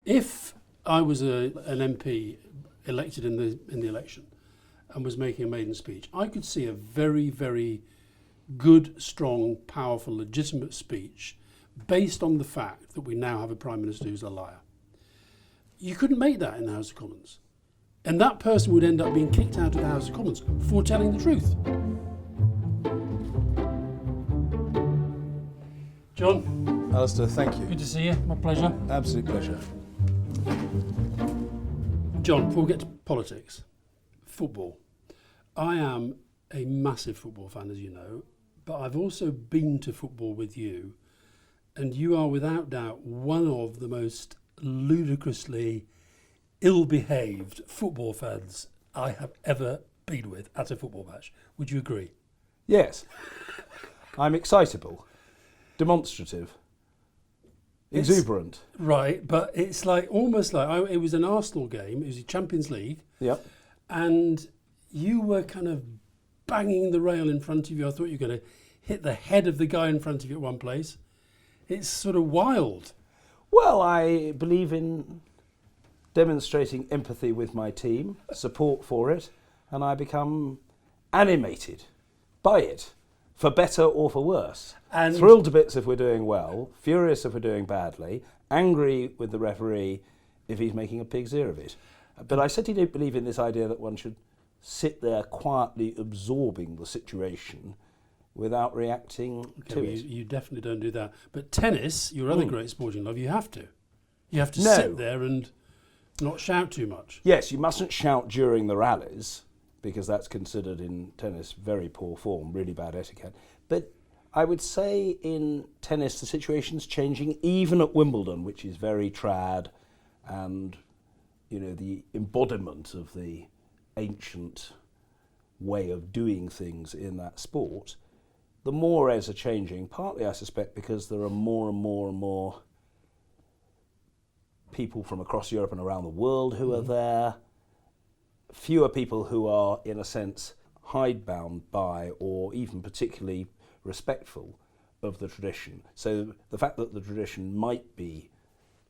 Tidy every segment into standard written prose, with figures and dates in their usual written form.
If I was an MP elected in the election and was making a maiden speech, I could see a very, very good, strong, powerful, legitimate speech based on the fact that we now have a Prime Minister who's a liar. You couldn't make that in the House of Commons. And that person would end up being kicked out of the House of Commons for telling the truth. John. Alastair, thank you. Good to see you. My pleasure. Absolute pleasure. John, before we get to politics, football. I am a massive football fan, as you know, but I've also been to football with you, and you are without doubt one of the most ludicrously ill-behaved football fans I have ever been with at a football match. Would you agree? Yes. I'm excitable, demonstrative, exuberant. Right, but it's like almost like it was an Arsenal game, it was the Champions League, Yep. and you were kind of banging the rail in front of you. I thought you were going to hit the head of the guy in front of you at one place. It's sort of wild. Well, I believe in demonstrating empathy with my team, support for it, and I become animated by it, for better or for worse. And thrilled to bits if we're doing well, furious if we're doing badly, angry with the referee if he's making a pig's ear of it. But I certainly don't believe in this idea that one should sit there quietly absorbing the situation without reacting to it. You definitely don't do that. But tennis, your other great sporting love, you have to. You have to No. sit there and not shout too much. Yes, you mustn't shout during the rallies, because that's considered in tennis very poor form, really bad etiquette. But I would say in tennis the situation's changing, even at Wimbledon, which is very trad and, you know, the embodiment of the ancient way of doing things in that sport. The mores are changing, partly I suspect because there are more and more and more people from across Europe and around the world who are there. Fewer people who are, in a sense, hidebound by or even particularly respectful of the tradition. So the fact that the tradition might be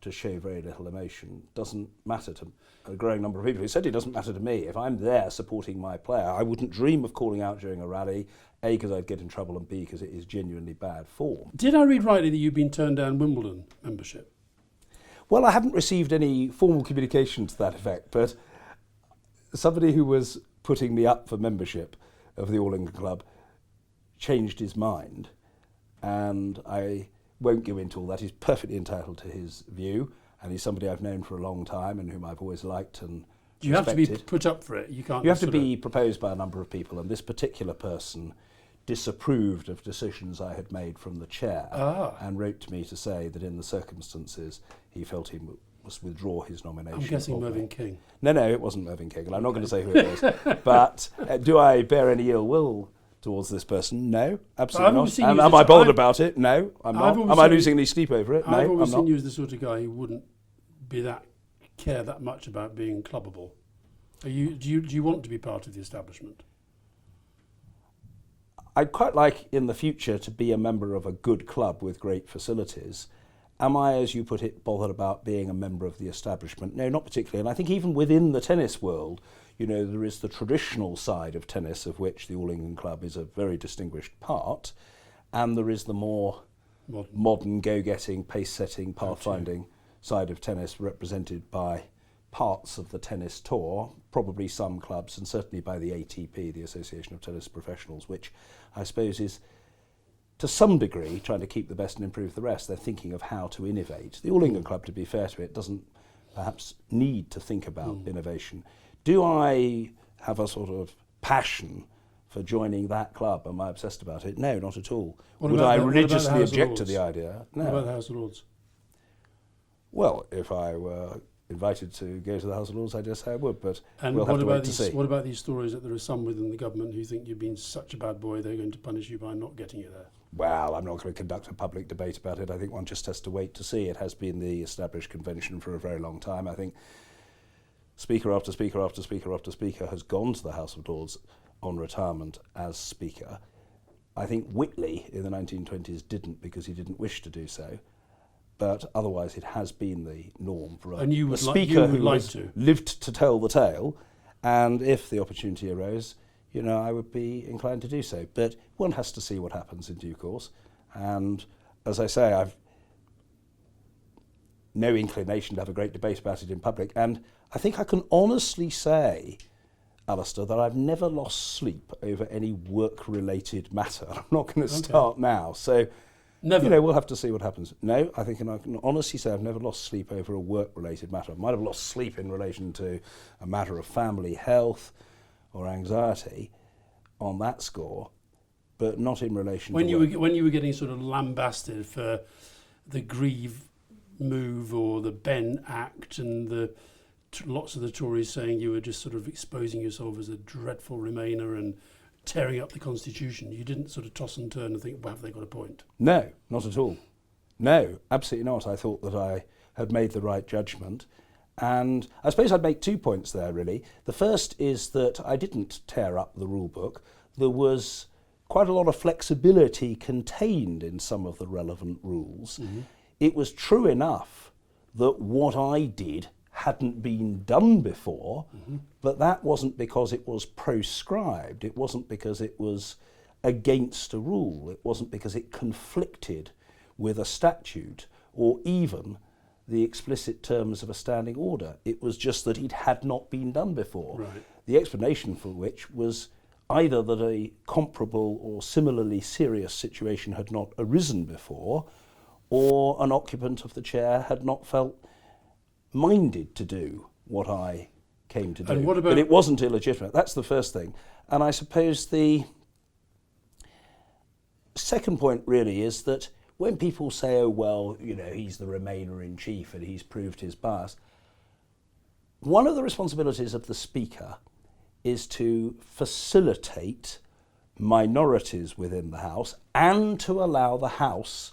to show very little emotion doesn't matter to a growing number of people. It certainly doesn't matter to me. If I'm there supporting my player, I wouldn't dream of calling out during a rally, A, because I'd get in trouble, and B, because it is genuinely bad form. Did I read rightly that you've been turned down Wimbledon membership? Well, I haven't received any formal communication to that effect, but somebody who was putting me up for membership of the All England Club changed his mind, and I won't go into all that. He's perfectly entitled to his view, and he's somebody I've known for a long time and whom I've always liked and You have to be respected. put up for it. You can't. You have to sort be proposed by a number of people, and this particular person disapproved of decisions I had made from the chair and wrote to me to say that in the circumstances he felt he must withdraw his nomination. I'm guessing of me. Mervyn King. No, it wasn't Mervyn King, and I'm not going to say who it was. But do I bear any ill will towards this person? No, absolutely not. And am I bothered about it? No, I'm not. Am I losing any sleep over it? No, I've always I'm seen not. you as the sort of guy who wouldn't care that much about being clubbable. Do you want to be part of the establishment? I'd quite like in the future to be a member of a good club with great facilities. Am I, as you put it, bothered about being a member of the establishment? No, not particularly. And I think even within the tennis world, you know, there is the traditional side of tennis, of which the All England Club is a very distinguished part, and there is the more modern go-getting, pace-setting, pathfinding side of tennis represented by parts of the tennis tour, probably some clubs, and certainly by the ATP, the Association of Tennis Professionals, which I suppose is to some degree trying to keep the best and improve the rest. They're thinking of how to innovate. The All England Club, to be fair to it, doesn't perhaps need to think about innovation. Do I have a sort of passion for joining that club? Am I obsessed about it? No, not at all. Would I religiously object to the idea? No. What about the House of Lords? Well, if I were invited to go to the House of Lords, I dare say I would, but And we'll have what to about wait to see. what about these stories that there are some within the government who think you've been such a bad boy they're going to punish you by not getting you there? Well, I'm not going to conduct a public debate about it. I think one just has to wait to see. It has been the established convention for a very long time. I think Speaker after Speaker after Speaker after Speaker has gone to the House of Lords on retirement as Speaker. I think Whitley in the 1920s didn't because he didn't wish to do so. but otherwise it has been the norm for And you a would speaker who who like has to. lived to tell the tale, and if the opportunity arose, I would be inclined to do so. But one has to see what happens in due course, and as I say, I've no inclination to have a great debate about it in public, and I think I can honestly say, Alastair, that I've never lost sleep over any work-related matter. I'm not going to start now, so Never. we'll have to see what happens. No, I think, and I can honestly say I've never lost sleep over a work-related matter. I might have lost sleep in relation to a matter of family health or anxiety on that score, but not in relation When to you work. were when you were getting sort of lambasted for the Grieve move or the Ben Act and the lots of the Tories saying you were just sort of exposing yourself as a dreadful Remainer and tearing up the Constitution, you didn't sort of toss and turn and think, well, have they got a point? No, not at all. No, absolutely not. I thought that I had made the right judgment. And I suppose I'd make 2 points there, really. The first is that I didn't tear up the rule book. There was quite a lot of flexibility contained in some of the relevant rules. Mm-hmm. It was true enough that what I did hadn't been done before, but that wasn't because it was proscribed. It wasn't because it was against a rule. It wasn't because it conflicted with a statute or even the explicit terms of a standing order. It was just that it had not been done before. Right. The explanation for which was either that a comparable or similarly serious situation had not arisen before, or an occupant of the chair had not felt minded to do what I came to do. And what about, but it wasn't illegitimate. That's the first thing. And I suppose the second point really is that when people say, oh, well, he's the Remainer in chief and he's proved his bias, one of the responsibilities of the Speaker is to facilitate minorities within the House and to allow the House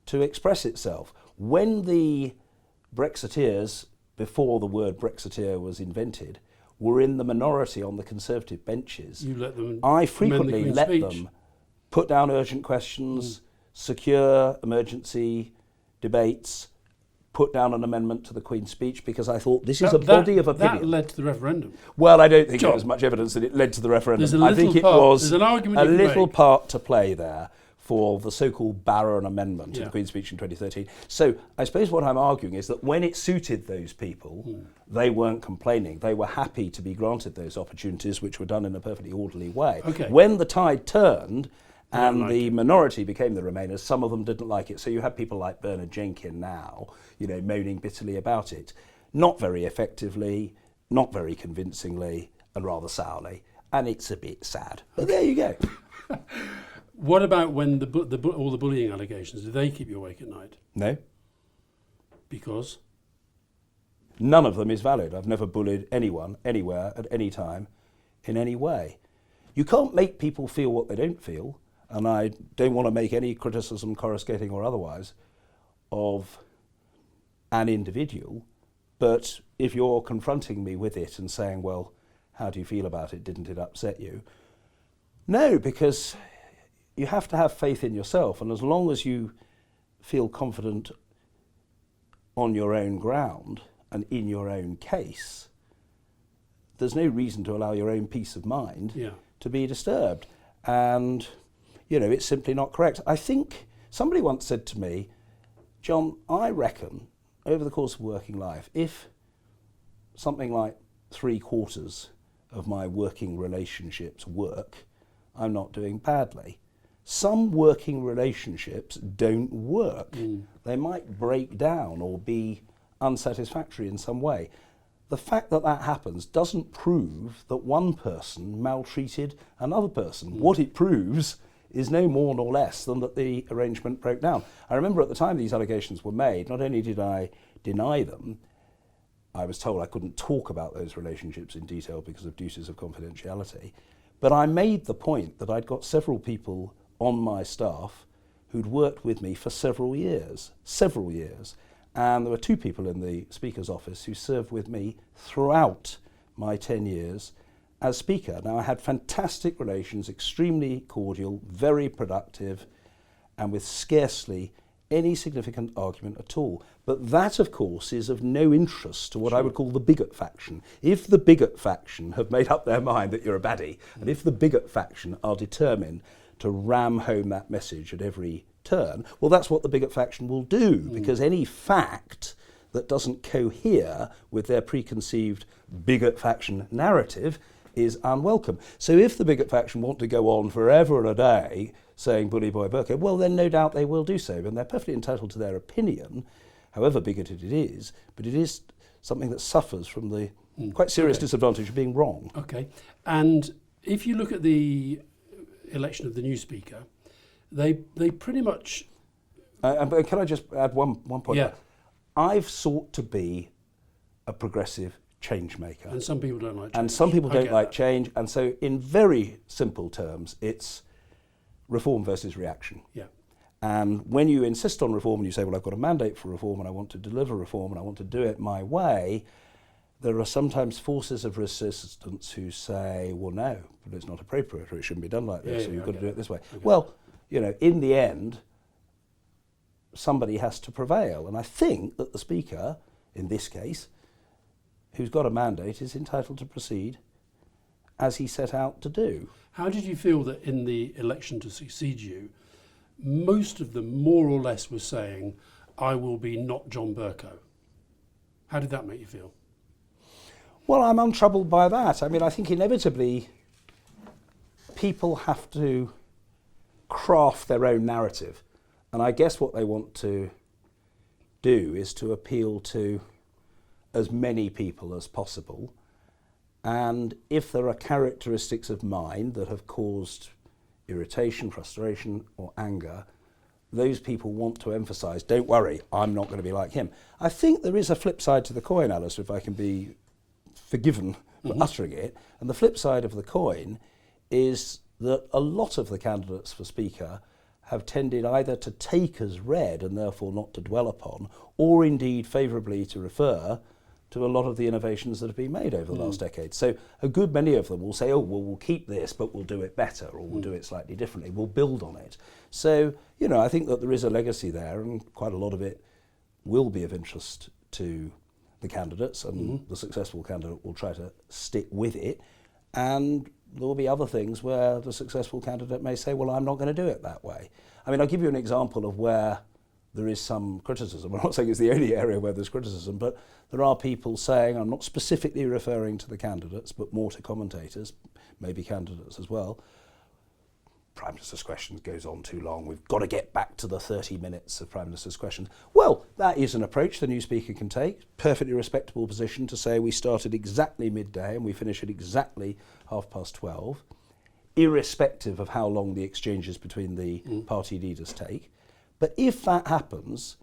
to express itself. When the Brexiteers, before the word Brexiteer was invented, were in the minority on the Conservative benches, you let them I frequently let speech. them put down urgent questions, secure emergency debates, put down an amendment to the Queen's speech, because I thought this is a body of opinion. That led to the referendum. Well, I don't think John, there was much evidence that it led to the referendum. There's a I think it part, was there's an argument a you can little make. part to play there for the so-called Barron Amendment to the Queen's speech in 2013. So I suppose what I'm arguing is that when it suited those people, they weren't complaining. They were happy to be granted those opportunities, which were done in a perfectly orderly way. Okay. When the tide turned and the minority became the Remainers, some of them didn't like it. So you have people like Bernard Jenkin now, moaning bitterly about it. Not very effectively, not very convincingly, and rather sourly. And it's a bit sad. But there you go. What about when all the bullying allegations, did they keep you awake at night? No. Because? None of them is valid. I've never bullied anyone, anywhere, at any time, in any way. You can't make people feel what they don't feel, and I don't want to make any criticism, coruscating or otherwise, of an individual, but if you're confronting me with it and saying, well, how do you feel about it? Didn't it upset you? No, because you have to have faith in yourself, and as long as you feel confident on your own ground and in your own case, there's no reason to allow your own peace of mind to be disturbed. And, it's simply not correct. I think somebody once said to me, John, I reckon over the course of working life, if something like 3/4 of my working relationships work, I'm not doing badly. Some working relationships don't work. They might break down or be unsatisfactory in some way. The fact that that happens doesn't prove that one person maltreated another person. What it proves is no more nor less than that the arrangement broke down. I remember at the time these allegations were made, not only did I deny them, I was told I couldn't talk about those relationships in detail because of duties of confidentiality, but I made the point that I'd got several people on my staff who'd worked with me for several years, and there were 2 people in the Speaker's office who served with me throughout my 10 years as Speaker. Now, I had fantastic relations, extremely cordial, very productive, and with scarcely any significant argument at all. But that, of course, is of no interest to what I would call the bigot faction. If the bigot faction have made up their mind that you're a baddie, and if the bigot faction are determined to ram home that message at every turn, well, that's what the bigot faction will do, because any fact that doesn't cohere with their preconceived bigot faction narrative is unwelcome. So if the bigot faction want to go on forever and a day saying bully boy Bercow, well, then no doubt they will do so, and they're perfectly entitled to their opinion, however bigoted it is, but it is something that suffers from the quite serious disadvantage of being wrong. Okay, and if you look at the election of the new speaker, they pretty much... But can I just add one point? Yeah. I've sought to be a progressive change maker. And some people don't like change. And some people don't like that. change, and so in very simple terms, it's reform versus reaction. Yeah. And when you insist on reform and you say, well, I've got a mandate for reform and I want to deliver reform and I want to do it my way, there are sometimes forces of resistance who say, well, no, but it's not appropriate, or it shouldn't be done like this, or you've got to do it this way. Well, you know, in the end, somebody has to prevail. And I think that the Speaker, in this case, who's got a mandate, is entitled to proceed as he set out to do. How did you feel that in the election to succeed you, most of them more or less were saying, I will be not John Bercow? How did that make you feel? Well, I'm untroubled by that. I mean, I think inevitably people have to craft their own narrative. And I guess what they want to do is to appeal to as many people as possible. And if there are characteristics of mind that have caused irritation, frustration, or anger, those people want to emphasise, don't worry, I'm not going to be like him. I think there is a flip side to the coin, Alastair, if I can be forgiven for uttering it. And the flip side of the coin is that a lot of the candidates for Speaker have tended either to take as read and therefore not to dwell upon, or indeed favourably to refer to a lot of the innovations that have been made over the last decade. So a good many of them will say, oh, well, we'll keep this, but we'll do it better, or we'll do it slightly differently. We'll build on it. So, you know, I think that there is a legacy there, and quite a lot of it will be of interest to the candidates, and the successful candidate will try to stick with it. And there will be other things where the successful candidate may say, well, I'm not going to do it that way. I mean, I'll give you an example of where there is some criticism. I'm not saying it's the only area where there's criticism, but there are people saying, I'm not specifically referring to the candidates, but more to commentators, maybe candidates as well, Prime Minister's Questions goes on too long, we've got to get back to the 30 minutes of Prime Minister's Questions. Well, that is an approach the new Speaker can take, perfectly respectable position to say we start at exactly midday and we finish at exactly 12:30, irrespective of how long the exchanges between the party leaders take. But if that happens,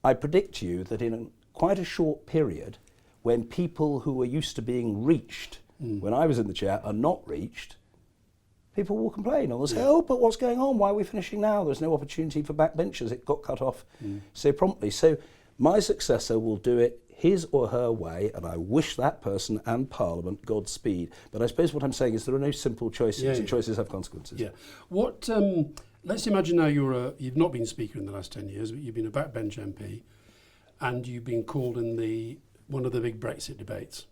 I predict to you that in quite a short period, when people who are used to being reached when I was in the chair are not reached, people will complain, or they'll say, oh, but what's going on? Why are we finishing now? There's no opportunity for backbenchers. It got cut off so promptly. So my successor will do it his or her way, and I wish that person and Parliament Godspeed. But I suppose what I'm saying is there are no simple choices, and choices have consequences. Yeah. What? Let's imagine now you've not been Speaker in the last 10 years, but you've been a backbench MP, and you've been called in one of the big Brexit debates.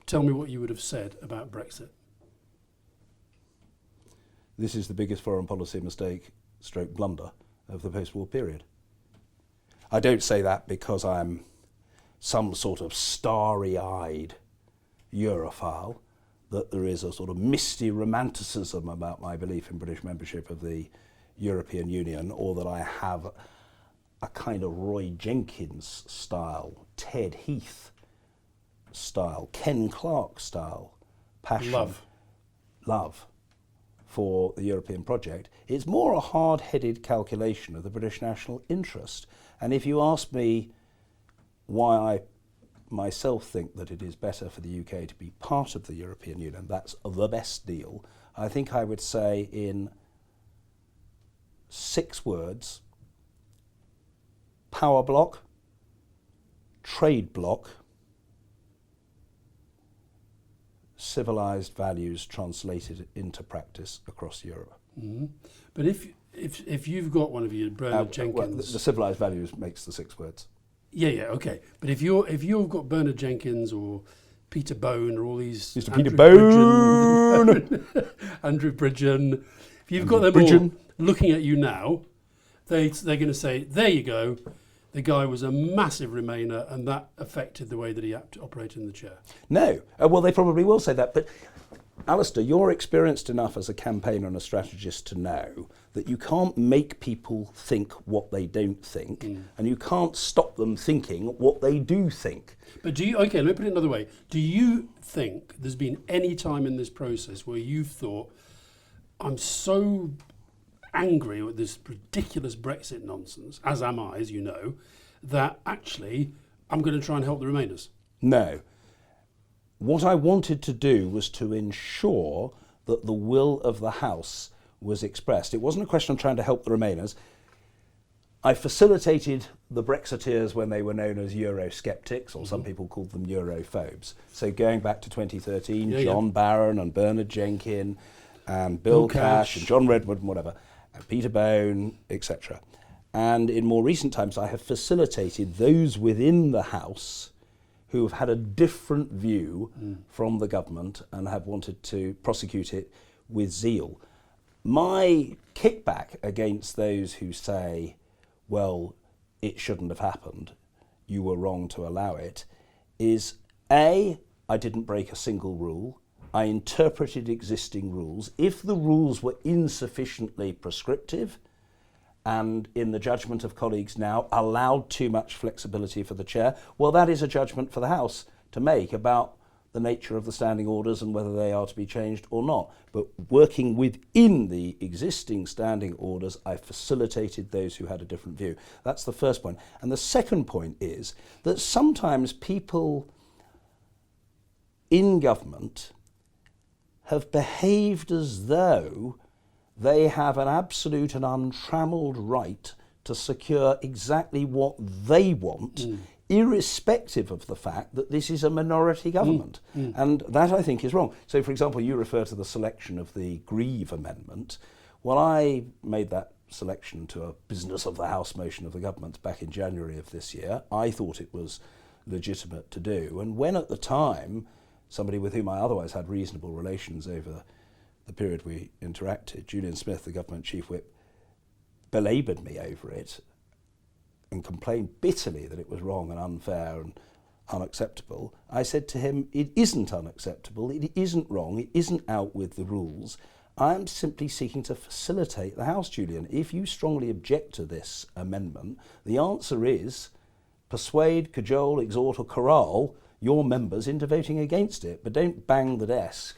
Tell me what you would have said about Brexit. This is the biggest foreign policy mistake, stroke blunder, of the post-war period. I don't say that because I'm some sort of starry-eyed Europhile, that there is a sort of misty romanticism about my belief in British membership of the European Union, or that I have a kind of Roy Jenkins style, Ted Heath style, Ken Clarke style passion, love for the European project. It's more a hard-headed calculation of the British national interest. And if you ask me why I myself think that it is better for the UK to be part of the European Union, that's the best deal, I think I would say in 6 words: power block, trade block, civilised values translated into practice across Europe. But if you've got one of your Bernard Jenkins, well, the civilised values makes the 6 words. yeah, okay. But if you've got Bernard Jenkins or Peter Bone or all these Mr. Peter Bone, Andrew Bridgen, if you've got them all looking at you now, they're going to say, there you go. The guy was a massive Remainer, and that affected the way that he operated in the chair. No. Well, they probably will say that. But, Alastair, you're experienced enough as a campaigner and a strategist to know that you can't make people think what they don't think, and you can't stop them thinking what they do think. But okay, let me put it another way. Do you think there's been any time in this process where you've thought, I'm so angry with this ridiculous Brexit nonsense, as am I, as you know, that actually I'm going to try and help the Remainers? No. What I wanted to do was to ensure that the will of the House was expressed. It wasn't a question of trying to help the Remainers. I facilitated the Brexiteers when they were known as Eurosceptics, or some people called them Europhobes. So going back to 2013, John Barron and Bernard Jenkins and Bill Cash and John Redwood and whatever, and Peter Bone, etc. And in more recent times, I have facilitated those within the House who have had a different view from the government and have wanted to prosecute it with zeal. My kickback against those who say, well, it shouldn't have happened, you were wrong to allow it, is A, I didn't break a single rule. I interpreted existing rules. If the rules were insufficiently prescriptive, and in the judgment of colleagues now, allowed too much flexibility for the chair, well, that is a judgment for the House to make about the nature of the standing orders and whether they are to be changed or not. But working within the existing standing orders, I facilitated those who had a different view. That's the first point. And the second point is that sometimes people in government have behaved as though they have an absolute and untrammelled right to secure exactly what they want, irrespective of the fact that this is a minority government. And that, I think, is wrong. So, for example, you refer to the selection of the Grieve Amendment. Well, I made that selection to a business of the House motion of the government back in January of this year. I thought it was legitimate to do. And when at the time, somebody with whom I otherwise had reasonable relations over the period we interacted, Julian Smith, the government chief whip, belaboured me over it and complained bitterly that it was wrong and unfair and unacceptable. I said to him, it isn't unacceptable, it isn't wrong, it isn't out with the rules. I am simply seeking to facilitate the House, Julian. If you strongly object to this amendment, the answer is persuade, cajole, exhort or corral your members into voting against it, but don't bang the desk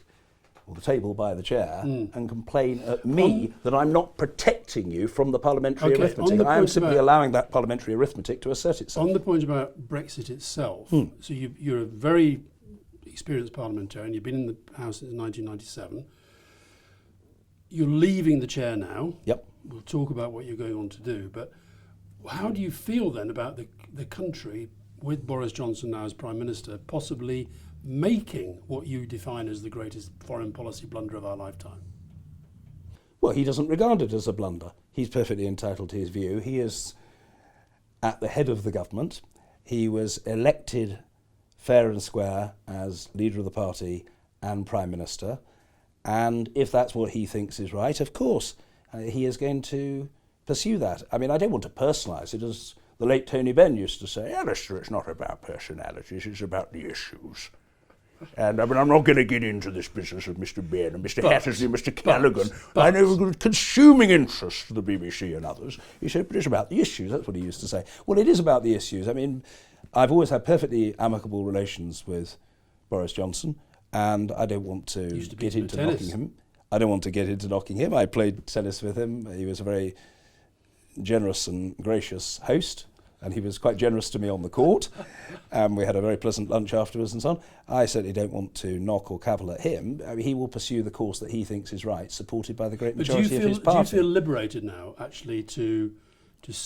or the table by the chair and complain at me that I'm not protecting you from the parliamentary arithmetic. I am simply allowing that parliamentary arithmetic to assert itself. On the point about Brexit itself, so you're a very experienced parliamentarian, you've been in the House since 1997, you're leaving the chair now. Yep. We'll talk about what you're going on to do, but how do you feel then about the country with Boris Johnson now as Prime Minister possibly making what you define as the greatest foreign policy blunder of our lifetime? Well, he doesn't regard it as a blunder. He's perfectly entitled to his view. He is at the head of the government. He was elected fair and square as leader of the party and Prime Minister. And if that's what he thinks is right, of course, he is going to pursue that. I mean, I don't want to personalise it, as the late Tony Benn used to say, Alastair, it's not about personalities, it's about the issues. And I mean, I'm not going to get into this business of Mr. Benn and Mr. Hattersley and Mr. Callaghan. I know consuming interest for the BBC and others. He said, but it's about the issues. That's what he used to say. Well, it is about the issues. I mean, I've always had perfectly amicable relations with Boris Johnson, and I don't want to get into knocking him. I don't want to get into knocking him. I played tennis with him. He was a very generous and gracious host, and he was quite generous to me on the court. We had a very pleasant lunch afterwards and so on. I certainly don't want to knock or cavil at him. I mean, he will pursue the course that he thinks is right, supported by the great majority of his party. Do you feel liberated now, actually, to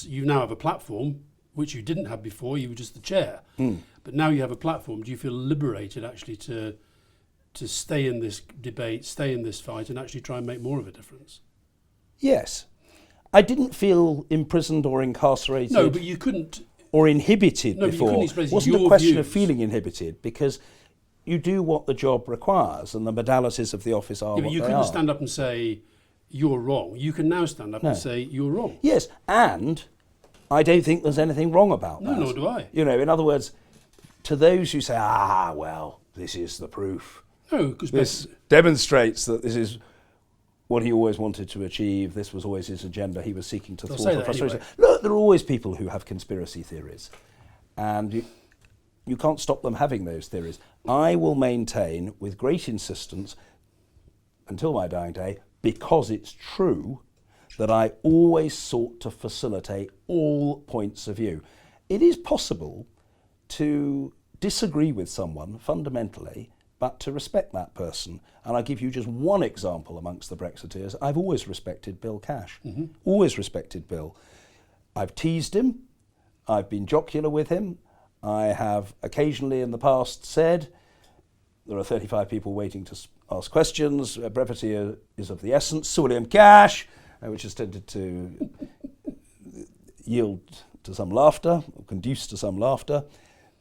you now have a platform, which you didn't have before, you were just the chair. But now you have a platform. Do you feel liberated, actually, to stay in this debate, stay in this fight, and actually try and make more of a difference? Yes. I didn't feel imprisoned or incarcerated. No, but you couldn't. Or inhibited No, but you couldn't before. express It wasn't your a question of views. feeling inhibited, because you do what the job requires, and the modalities of the office are Yeah, what but you they couldn't are. stand up and say you're wrong. You can now stand up No. and say you're wrong. Yes, and I don't think there's anything wrong about No, that. nor do I. You know, in other words, to those who say, well, this is the proof. No, because This demonstrates that this is what he always wanted to achieve. This was always his agenda. He was seeking to They'll thwart say or that frustrate. anyway. Look, there are always people who have conspiracy theories, and you can't stop them having those theories. I will maintain with great insistence until my dying day, because it's true, that I always sought to facilitate all points of view. It is possible to disagree with someone fundamentally, but to respect that person. And I'll give you just one example amongst the Brexiteers. I've always respected Bill Cash. Always respected Bill. I've teased him. I've been jocular with him. I have occasionally in the past said, there are 35 people waiting to ask questions. Brevity is of the essence. Sir William Cash, which has tended to yield to some laughter, or conduce to some laughter,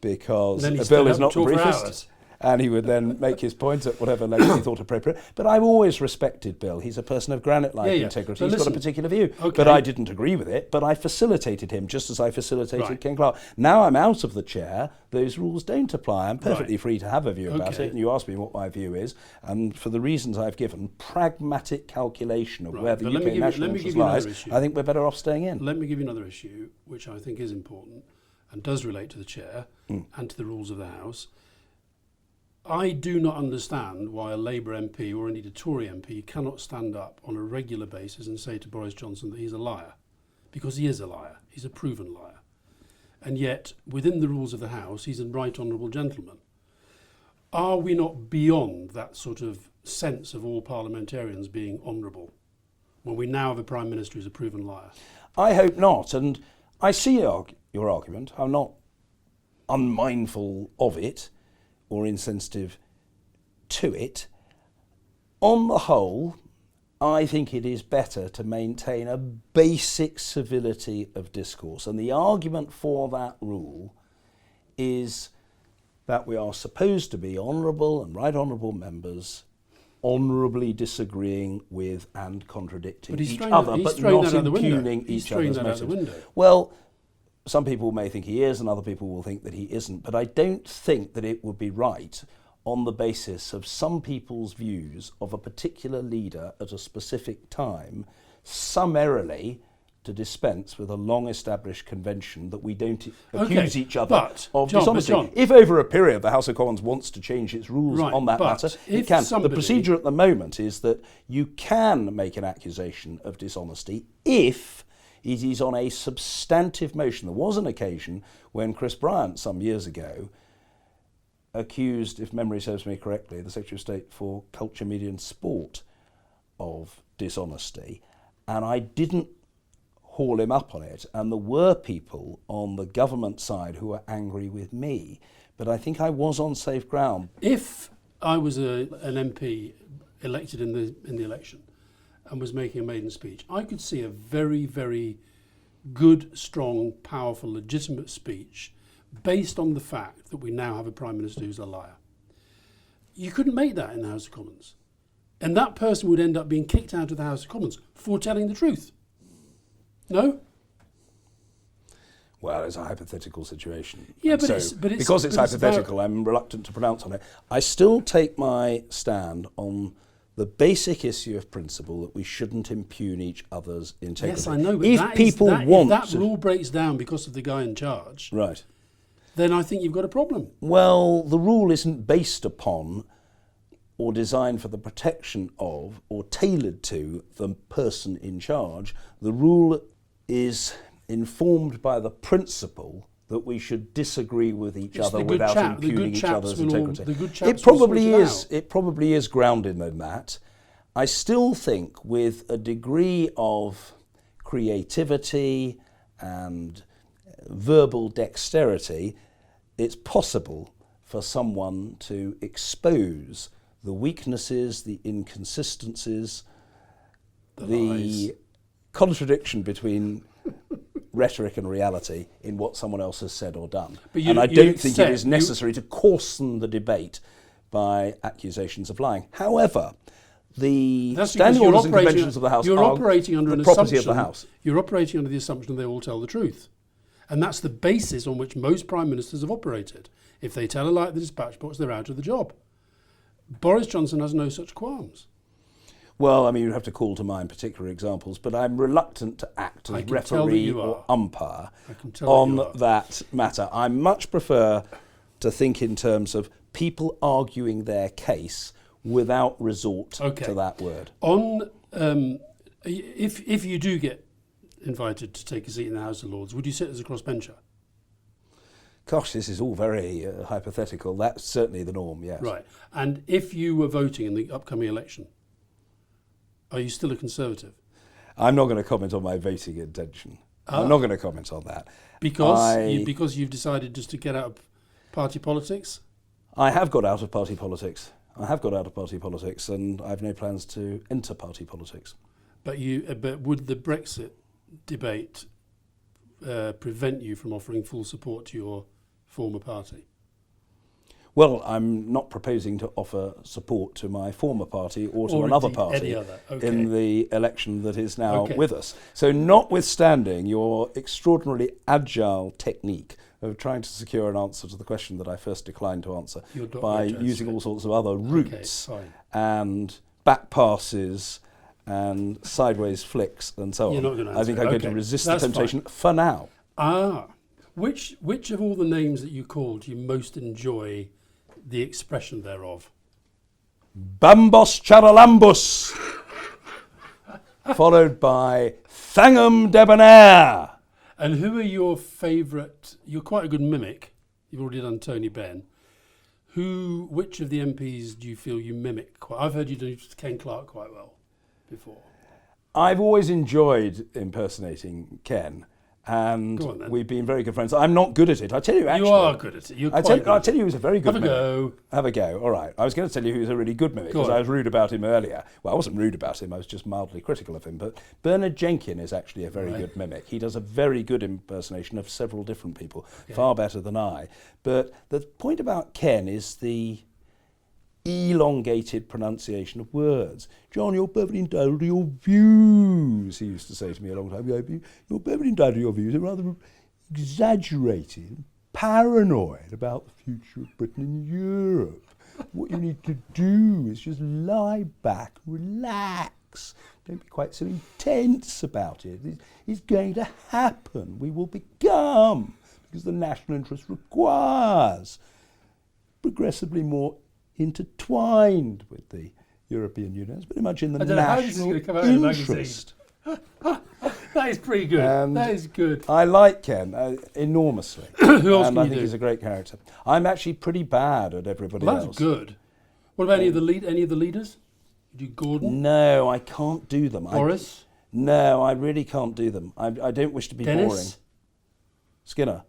because Bill is not the briefest. And he would then make his point at whatever length he thought appropriate. But I've always respected Bill. He's a person of granite-like integrity. So He's got a listen, particular view. okay. But I didn't agree with it. But I facilitated him just as I facilitated Ken Clarke. Now I'm out of the chair. Those rules don't apply. I'm perfectly free to have a view about it. And you asked me what my view is. And for the reasons I've given, pragmatic calculation of where the UK national interest lies, I think we're better off staying in. Let me give you another issue, which I think is important and does relate to the chair and to the rules of the House. I do not understand why a Labour MP or indeed a Tory MP cannot stand up on a regular basis and say to Boris Johnson that he's a liar, because he is a liar. He's a proven liar. And yet, within the rules of the House, he's a right honourable gentleman. Are we not beyond that sort of sense of all parliamentarians being honourable when we now have a Prime Minister who's a proven liar? I hope not. And I see your argument. I'm not unmindful of it or insensitive to it. On the whole, I think it is better to maintain a basic civility of discourse. And the argument for that rule is that we are supposed to be honourable and right honourable members, honourably disagreeing with and contradicting each other, but not impugning each other's motives. Well, some people may think he is and other people will think that he isn't, but I don't think that it would be right on the basis of some people's views of a particular leader at a specific time summarily to dispense with a long-established convention that we don't accuse each other of dishonesty. If over a period the House of Commons wants to change its rules on that matter, it can. The procedure at the moment is that you can make an accusation of dishonesty if it is on a substantive motion. There was an occasion when Chris Bryant, some years ago, accused, if memory serves me correctly, the Secretary of State for Culture, Media and Sport of dishonesty, and I didn't haul him up on it, and there were people on the government side who were angry with me, but I think I was on safe ground. If I was an MP elected in the election and was making a maiden speech, I could see a very, very good, strong, powerful, legitimate speech based on the fact that we now have a Prime Minister who's a liar. You couldn't make that in the House of Commons. And that person would end up being kicked out of the House of Commons for telling the truth. No? Well, it's a hypothetical situation. Yeah, but so because it's hypothetical, I'm reluctant to pronounce on it. I still take my stand on the basic issue of principle that we shouldn't impugn each other's integrity. Yes, I know, but if if that rule breaks down because of the guy in charge, right, then I think you've got a problem. Well, the rule isn't based upon or designed for the protection of or tailored to the person in charge. The rule is informed by the principle that we should disagree with each other without impugning each other's integrity. It probably is grounded in that. I still think with a degree of creativity and verbal dexterity, it's possible for someone to expose the weaknesses, the inconsistencies, the contradiction between rhetoric and reality in what someone else has said or done. But I don't think it is necessary to coarsen the debate by accusations of lying. However, the standing orders and conventions of the House are operating under the property of the House. You're operating under the assumption they will tell the truth. And that's the basis on which most Prime Ministers have operated. If they tell a lie at the dispatch box, they're out of the job. Boris Johnson has no such qualms. Well, I mean, you'd have to call to mind particular examples, but I'm reluctant to act as referee or umpire on that matter. I much prefer to think in terms of people arguing their case without resort to that word. If you do get invited to take a seat in the House of Lords, would you sit as a crossbencher? Gosh, this is all very hypothetical. That's certainly the norm, yes. Right. And if you were voting in the upcoming election, are you still a Conservative? I'm not going to comment on my voting intention. I'm not going to comment on that. Because you've decided just to get out of party politics? I have got out of party politics. And I have no plans to enter party politics. But would the Brexit debate prevent you from offering full support to your former party? Well, I'm not proposing to offer support to my former party or to another party in the election that is now with us. So notwithstanding your extraordinarily agile technique of trying to secure an answer to the question that I first declined to answer by using all sorts of other routes and back passes and sideways flicks and so on, I think I'm going to resist the temptation for now. Which of all the names that you called do you most enjoy the expression thereof? Bambos charalambus, followed by Thangam debonair. And who are your favourite? You're quite a good mimic. You've already done Tony Benn. Which of the MPs do you feel you mimic quite? I've heard you do Ken Clarke quite well before. I've always enjoyed impersonating Ken. And we've been very good friends. I'm not good at it. I tell you, actually. You are good at it. I'll tell you, he was a very good mimic. Have a go. All right. I was going to tell you he was a really good mimic because I was rude about him earlier. Well, I wasn't rude about him. I was just mildly critical of him. But Bernard Jenkin is actually a very good mimic. He does a very good impersonation of several different people, far better than I. But the point about Ken is the elongated pronunciation of words. John, you're perfectly entitled to your views, he used to say to me a long time ago. You're perfectly entitled to your views. They're rather exaggerated, paranoid about the future of Britain and Europe. What you need to do is just lie back, relax. Don't be quite so intense about it. It's going to happen. We will become, because the national interest requires, progressively more intertwined with the European Union. It's very much in the national interest. That is pretty good. That is good. I like Ken enormously. Who else and I think he's a great character. I'm actually pretty bad at everybody else. That's good. What about any of the leaders? Do Gordon? No, I can't do them. Boris? No, I really can't do them. I don't wish to be Dennis? boring. Skinner?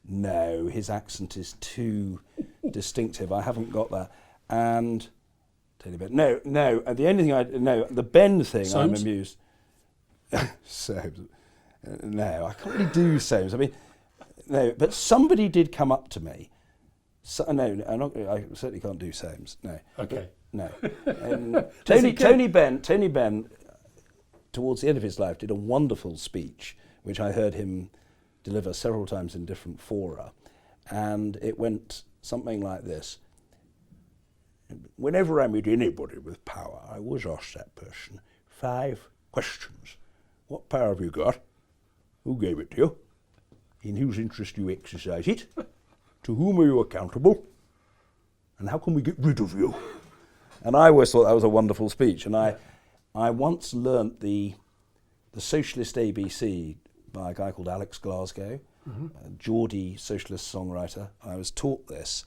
No, his accent is too distinctive. I haven't got that. And tell you about no. The only thing the Ben thing, Soames? I'm amused. Soames. No, I can't really do Soames. I mean, no. But somebody did come up to me. I certainly can't do Soames. No. Okay. No. Tony Benn, towards the end of his life, did a wonderful speech, which I heard him deliver several times in different fora, and it went something like this. Whenever I meet anybody with power, I always ask that person 5 questions. What power have you got? Who gave it to you? In whose interest do you exercise it? To whom are you accountable? And how can we get rid of you? And I always thought that was a wonderful speech. And I once learnt the Socialist ABC by a guy called Alex Glasgow, a Geordie socialist songwriter. I was taught this.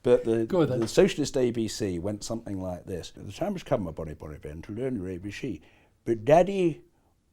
But the Socialist ABC went something like this. The time has come, my bonny Ben, to learn your ABC. But Daddy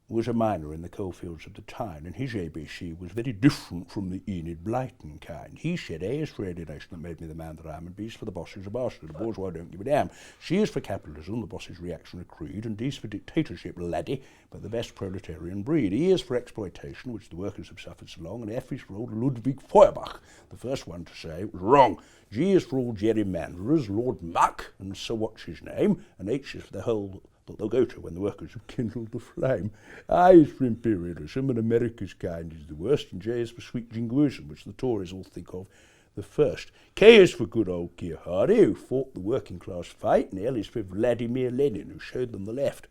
was a miner in the coalfields of the town, and his ABC was very different from the Enid Blyton kind. He said, A is for alienation that made me the man that I am, and B is for the boss who's a bastard. The bourgeois don't give a damn. C is for capitalism, the boss's reactionary creed, and D is for dictatorship, laddie, but the best proletarian breed. E is for exploitation, which the workers have suffered so long, and F is for old Ludwig Feuerbach, the first one to say it was wrong. G is for all gerrymanderers, Lord Muck, and so what's his name, and H is for the whole that they'll go to when the workers have kindled the flame. I is for imperialism, and America's kind is the worst, and J is for sweet jingoism, which the Tories all think of the first. K is for good old Keir Hardie, who fought the working class fight, and L is for Vladimir Lenin, who showed them the left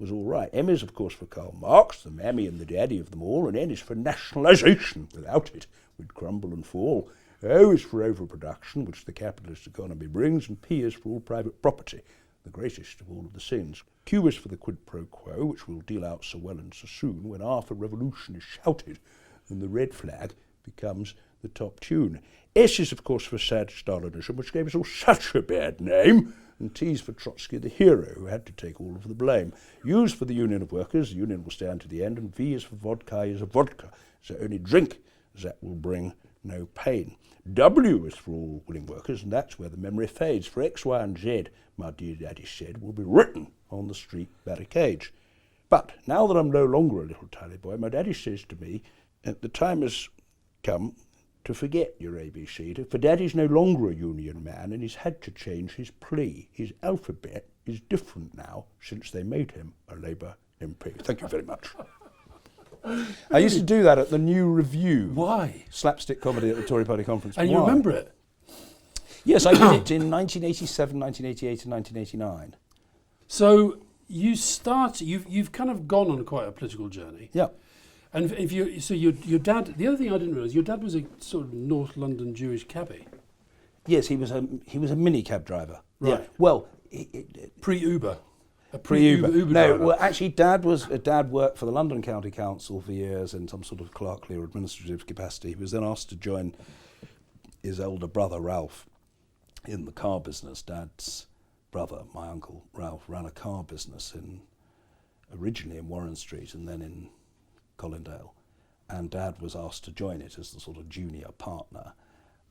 was all right. M is, of course, for Karl Marx, the mammy and the daddy of them all, and N is for nationalisation. Without it, we'd crumble and fall. O is for overproduction, which the capitalist economy brings, and P is for all private property, the greatest of all of the sins. Q is for the quid pro quo, which we'll deal out so well and so soon when half a revolution is shouted and the red flag becomes the top tune. S is, of course, for sad Stalinism, which gave us all such a bad name, and T is for Trotsky the hero, who had to take all of the blame. U is for the Union of Workers, the union will stand to the end, and V is for vodka is a vodka, so only drink as that will bring no pain. W is for all willing workers, and that's where the memory fades. For X, Y, and Z, my dear daddy said, will be written on the street barricades. But now that I'm no longer a little tiny boy, my daddy says to me, the time has come to forget your ABC, for daddy's no longer a union man, and he's had to change his plea. His alphabet is different now since they made him a Labour MP. Thank you very much. I used to do that at the New Review. Why? Slapstick comedy at the Tory Party conference. And Why? you remember it? Yes, I did it in 1987, 1988 and 1989. So you've kind of gone on quite a political journey. Yeah. And if you, so your dad, the other thing I didn't realise, your dad was a sort of North London Jewish cabbie. Yes, he was a mini cab driver. Right. Yeah. Well, Pre-Uber. Pre-Uber. Uber No, driver. well, actually, Dad worked for the London County Council for years in some sort of clerkly or administrative capacity. He was then asked to join his older brother, Ralph, in the car business. Dad's brother, my uncle Ralph, ran a car business originally in Warren Street and then in Colindale. And Dad was asked to join it as the sort of junior partner.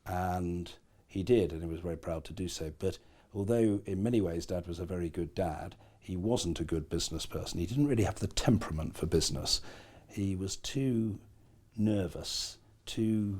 And he did, and he was very proud to do so. But although in many ways Dad was a very good dad, he wasn't a good business person. He didn't really have the temperament for business. He was too nervous, too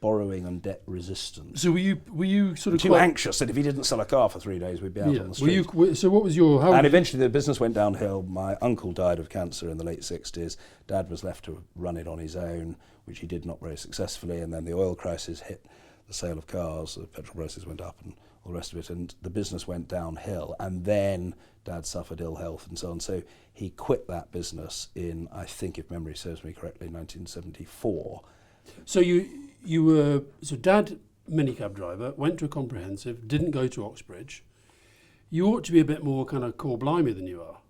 borrowing and debt resistant. So were you sort of too anxious that if he didn't sell a car for 3 days, we'd be out on the street. So what was your... And eventually the business went downhill. My uncle died of cancer in the late 60s. Dad was left to run it on his own, which he did not very successfully. And then the oil crisis hit the sale of cars, the petrol prices went up and all the rest of it, and the business went downhill. And then Dad suffered ill health and so on. So he quit that business in, I think, if memory serves me correctly, 1974. So so Dad, minicab driver, went to a comprehensive, didn't go to Oxbridge. You ought to be a bit more kind of core blimey than you are.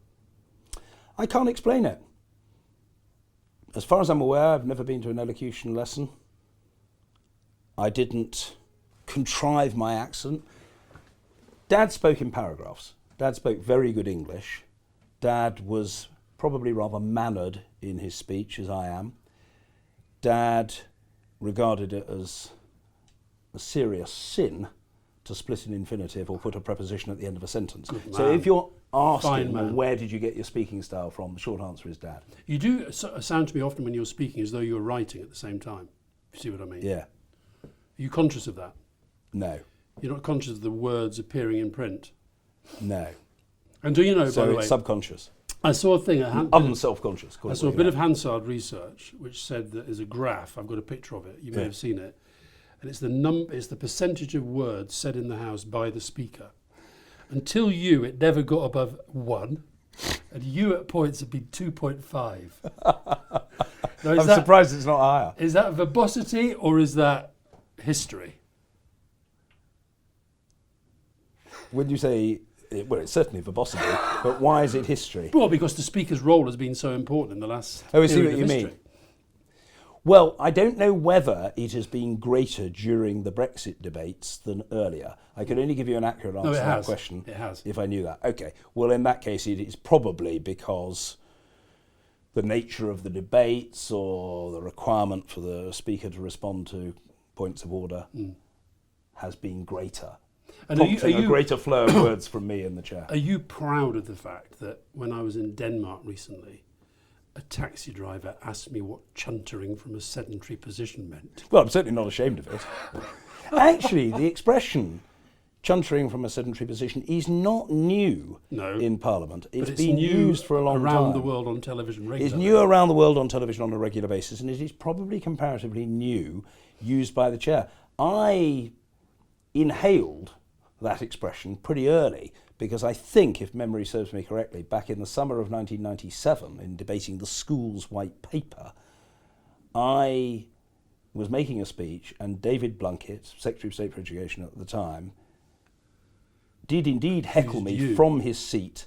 I can't explain it. As far as I'm aware, I've never been to an elocution lesson. I didn't contrive my accent. Dad spoke in paragraphs. Dad spoke very good English. Dad was probably rather mannered in his speech, as I am. Dad regarded it as a serious sin to split an infinitive or put a preposition at the end of a sentence. So if you're asking, well, where did you get your speaking style from, the short answer is Dad. You do sound to me often when you're speaking as though you're writing at the same time. You see what I mean? Yeah. Are you conscious of that? No. You're not conscious of the words appearing in print? No. And do you know, So by the way, it's subconscious. I saw a thing, Unself-conscious. I saw a bit of Hansard research which said that there's a graph, I've got a picture of it, you may have seen it, and it's the percentage of words said in the House by the Speaker. Until it never got above 1, and you at points have been 2.5. Now, I'm surprised it's not higher. Is that verbosity or is that history? When you say, well, it's certainly verbosity, but why is it history? Well, because the Speaker's role has been so important in the last I see period what you of mean. history. Well, I don't know whether it has been greater during the Brexit debates than earlier. I could only give you an accurate answer to that question It has. if I knew that. Okay. Well, in that case, it is probably because the nature of the debates or the requirement for the speaker to respond to points of order has been greater. And prompting a greater flow of words from me in the chair. Are you proud of the fact that when I was in Denmark recently, a taxi driver asked me what chuntering from a sedentary position meant? Well, I'm certainly not ashamed of it. Actually, the expression chuntering from a sedentary position is not new in Parliament. It's been used for a long time. Around the world on television regularly. It's new around the world on television on a regular basis, and it is probably comparatively new used by the chair. I inhaled that expression pretty early because I think, if memory serves me correctly, back in the summer of 1997, in debating the school's white paper, I was making a speech, and David Blunkett, Secretary of State for Education at the time, did indeed heckle me from his seat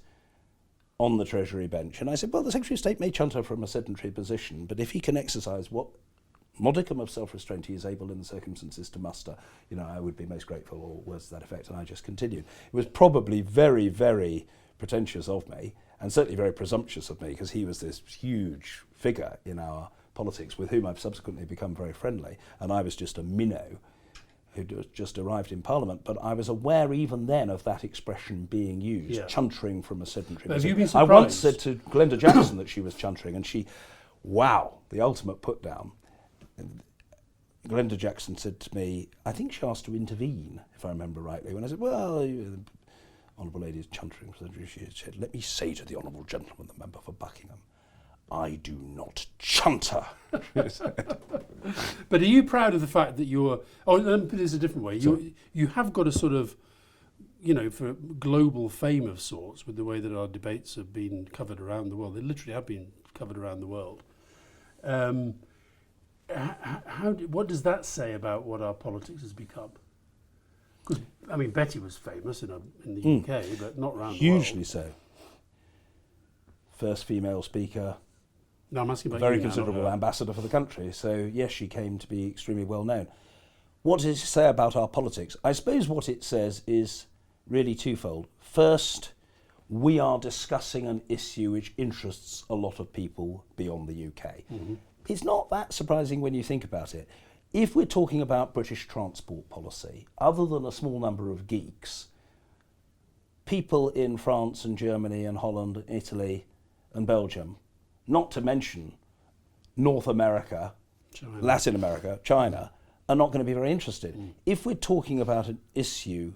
on the Treasury bench. And I said, well, the Secretary of State may chunter from a sedentary position, but if he can exercise what modicum of self-restraint he is able in the circumstances to muster, I would be most grateful, or words to that effect, and I just continued. It was probably very, very pretentious of me, and certainly very presumptuous of me, because he was this huge figure in our politics with whom I've subsequently become very friendly, and I was just a minnow who'd just arrived in Parliament, but I was aware even then of that expression being used, chuntering from a sedentary position. Have you been surprised? I once said to Glenda Jackson that she was chuntering, and she, wow, the ultimate put down. Glenda Jackson said to me, I think she asked to intervene, if I remember rightly, when I said, well, the Honourable Lady is chuntering. She said, let me say to the Honourable Gentleman, the member for Buckingham, I do not chunter. But are you proud of the fact that you're... Oh, let me put this a different way. You have got a sort of, for global fame of sorts with the way that our debates have been covered around the world. They literally have been covered around the world. What does that say about what our politics has become? Because, Betty was famous in the UK, but not around the world. Hugely so. First female speaker. No, I'm asking about very you now, considerable ambassador for the country. So, yes, she came to be extremely well known. What does it say about our politics? I suppose what it says is really twofold. First, we are discussing an issue which interests a lot of people beyond the UK. Mm-hmm. It's not that surprising when you think about it. If we're talking about British transport policy, other than a small number of geeks, people in France and Germany and Holland and Italy and Belgium, not to mention North America, China. Latin America, China, are not going to be very interested. If we're talking about an issue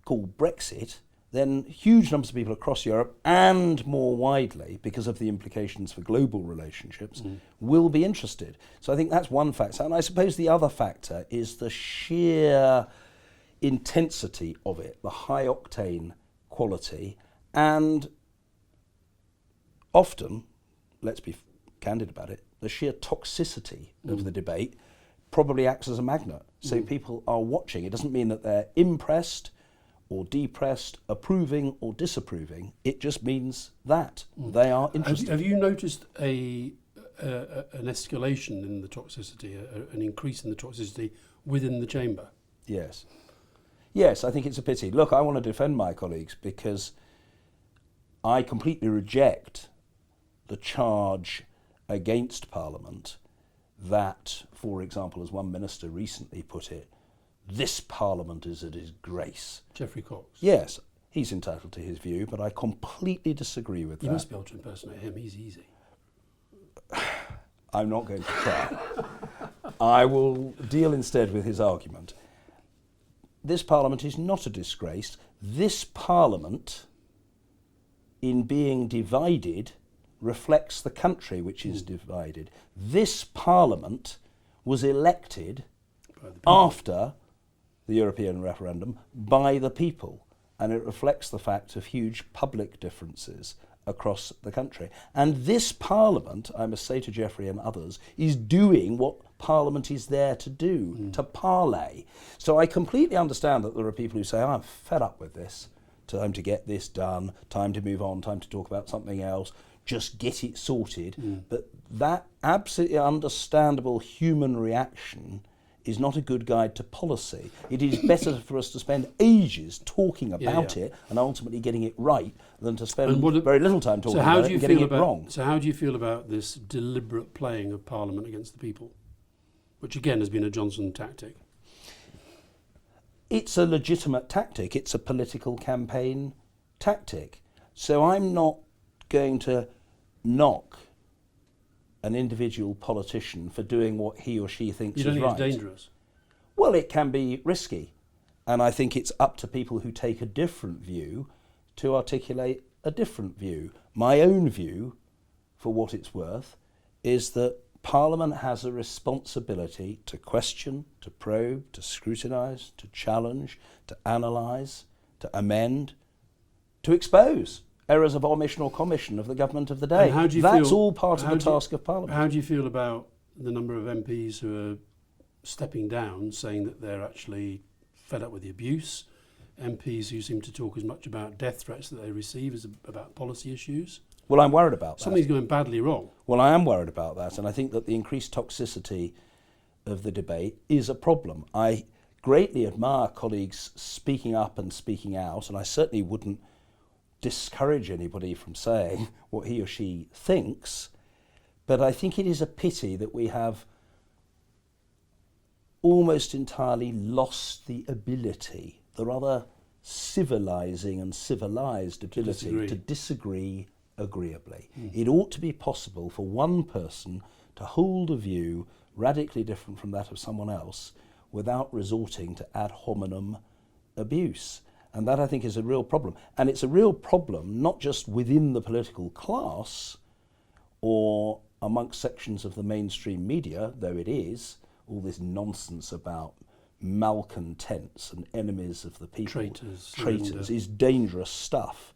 called Brexit, then huge numbers of people across Europe and more widely, because of the implications for global relationships, will be interested. So I think that's one factor. And I suppose the other factor is the sheer intensity of it, the high octane quality, and often, let's be candid about it, the sheer toxicity of the debate probably acts as a magnet. So people are watching. It doesn't mean that they're impressed or depressed, approving or disapproving. It just means that they are interested. Have you noticed an escalation in the toxicity, an increase in the toxicity within the chamber? Yes. Yes, I think it's a pity. Look, I want to defend my colleagues because I completely reject the charge against Parliament that, for example, as one minister recently put it, this Parliament is a disgrace. Geoffrey Cox. Yes, he's entitled to his view, but I completely disagree with that. You must be able to impersonate him, he's easy. I'm not going to try. I will deal instead with his argument. This Parliament is not a disgrace. This Parliament, in being divided, reflects the country which is divided. This Parliament was elected after the European referendum by the people, and it reflects the fact of huge public differences across the country. And this Parliament, I must say to Geoffrey and others, is doing what Parliament is there to do, to parley. So I completely understand that there are people who say, I'm fed up with this, time to get this done, time to move on, time to talk about something else, just get it sorted. But that absolutely understandable human reaction is not a good guide to policy. It is better for us to spend ages talking about it and ultimately getting it right than to spend very little time talking about it and getting it wrong. So how do you feel about this deliberate playing of Parliament against the people, which again has been a Johnson tactic? It's a legitimate tactic. It's a political campaign tactic. So I'm not going to knock an individual politician for doing what he or she thinks is right. You don't think it's dangerous? Well, it can be risky. And I think it's up to people who take a different view to articulate a different view. My own view, for what it's worth, is that Parliament has a responsibility to question, to probe, to scrutinise, to challenge, to analyse, to amend, to expose errors of omission or commission of the government of the day. That's all part of the task of Parliament. How do you feel about the number of MPs who are stepping down, saying that they're actually fed up with the abuse? MPs who seem to talk as much about death threats that they receive as about policy issues? Well, I'm worried about that. Something's going badly wrong. Well, I am worried about that, and I think that the increased toxicity of the debate is a problem. I greatly admire colleagues speaking up and speaking out, and I certainly wouldn't discourage anybody from saying what he or she thinks, but I think it is a pity that we have almost entirely lost the ability, the rather civilising and civilised ability to disagree agreeably. It ought to be possible for one person to hold a view radically different from that of someone else without resorting to ad hominem abuse. And that, I think, is a real problem. And it's a real problem not just within the political class or amongst sections of the mainstream media, though it is, all this nonsense about malcontents and enemies of the people, traitors is dangerous stuff.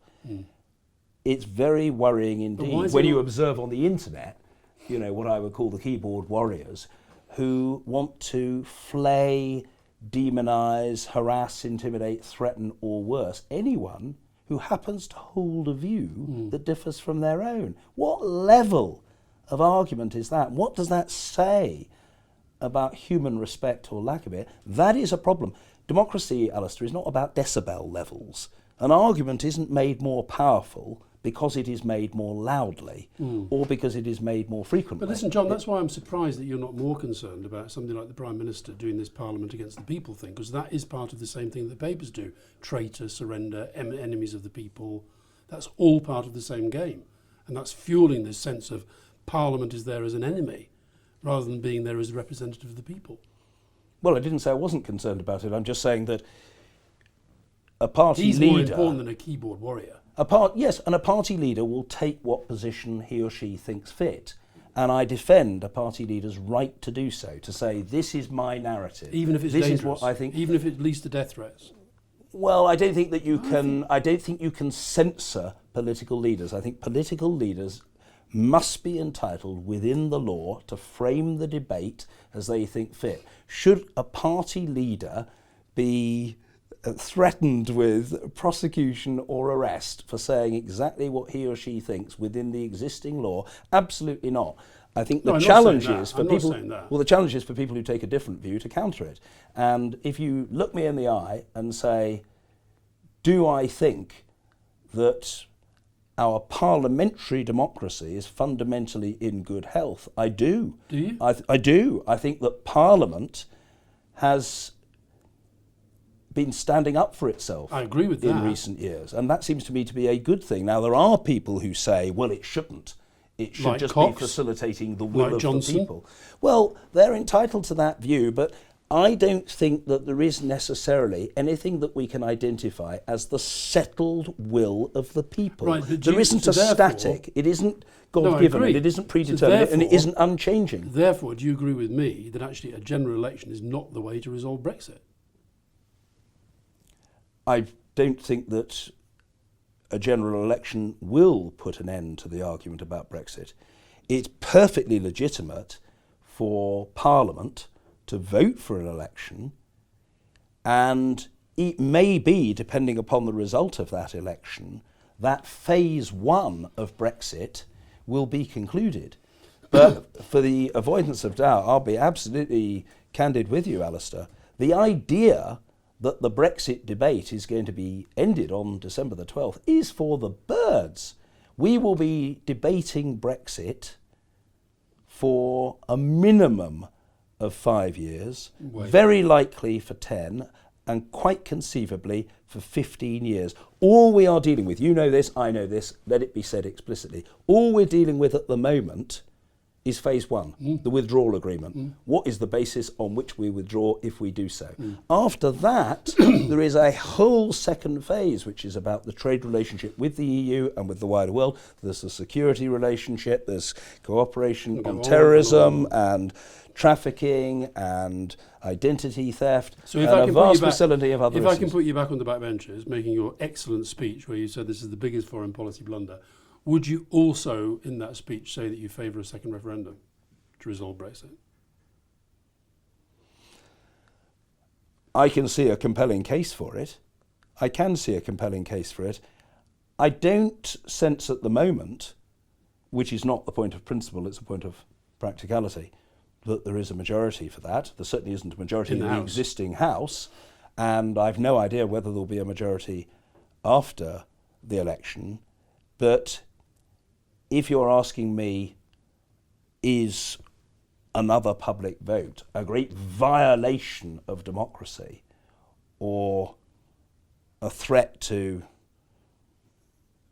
It's very worrying indeed when you observe on the internet, you know, what I would call the keyboard warriors, who want to flay, demonise, harass, intimidate, threaten, or worse, anyone who happens to hold a view that differs from their own. What level of argument is that? What does that say about human respect or lack of it? That is a problem. Democracy, Alastair, is not about decibel levels. An argument isn't made more powerful because it is made more loudly or because it is made more frequently. But listen, John, that's why I'm surprised that you're not more concerned about something like the Prime Minister doing this Parliament against the people thing, because that is part of the same thing that the papers do. Traitor, surrender, enemies of the people. That's all part of the same game. And that's fueling this sense of Parliament is there as an enemy rather than being there as a representative of the people. Well, I didn't say I wasn't concerned about it. I'm just saying that a party leader... He's more important than a keyboard warrior. Yes, and a party leader will take what position he or she thinks fit. And I defend a party leader's right to do so, to say, this is my narrative. Even if it's this dangerous, is what I think. Even if it leads to death threats. Well, I don't think that you can. I don't think you can censor political leaders. I think political leaders must be entitled within the law to frame the debate as they think fit. Should a party leader be threatened with prosecution or arrest for saying exactly what he or she thinks within the existing law? Absolutely not. I think the challenge is for people. Well, the challenge is for people who take a different view to counter it. And if you look me in the eye and say, do I think that our parliamentary democracy is fundamentally in good health? I do. Do you? I do. I think that Parliament has been standing up for itself. I agree with in recent years, and that seems to me to be a good thing. Now, there are people who say, well, it shouldn't. It should like just Cox, be facilitating the will of Johnson. the people. Well, they're entitled to that view, but I don't think that there is necessarily anything that we can identify as the settled will of the people. Right, there isn't a static. It isn't God-given, and it isn't predetermined, and it isn't unchanging. Therefore, do you agree with me that actually a general election is not the way to resolve Brexit? I don't think that a general election will put an end to the argument about Brexit. It's perfectly legitimate for Parliament to vote for an election, and it may be, depending upon the result of that election, that phase one of Brexit will be concluded. But for the avoidance of doubt, I'll be absolutely candid with you, Alastair. The idea that the Brexit debate is going to be ended on December the 12th is for the birds. We will be debating Brexit for a minimum of 5 years, very likely for 10, and quite conceivably for 15 years. All we are dealing with, you know this, I know this, let it be said explicitly, all we're dealing with at the moment is phase one, the withdrawal agreement. What is the basis on which we withdraw if we do so? After that, there is a whole second phase, which is about the trade relationship with the EU and with the wider world. There's the security relationship, there's cooperation on terrorism and trafficking and identity theft, so if and I a can put you vast back, facility of other if issues. I can put you back on the back benches, making your excellent speech where you said this is the biggest foreign policy blunder, would you also, in that speech, say that you favour a second referendum to resolve Brexit? I can see a compelling case for it. I can see a compelling case for it. I don't sense at the moment, which is not the point of principle, it's a point of practicality, that there is a majority for that. There certainly isn't a majority in the existing House, and I've no idea whether there'll be a majority after the election. But if you're asking me, is another public vote a great violation of democracy or a threat to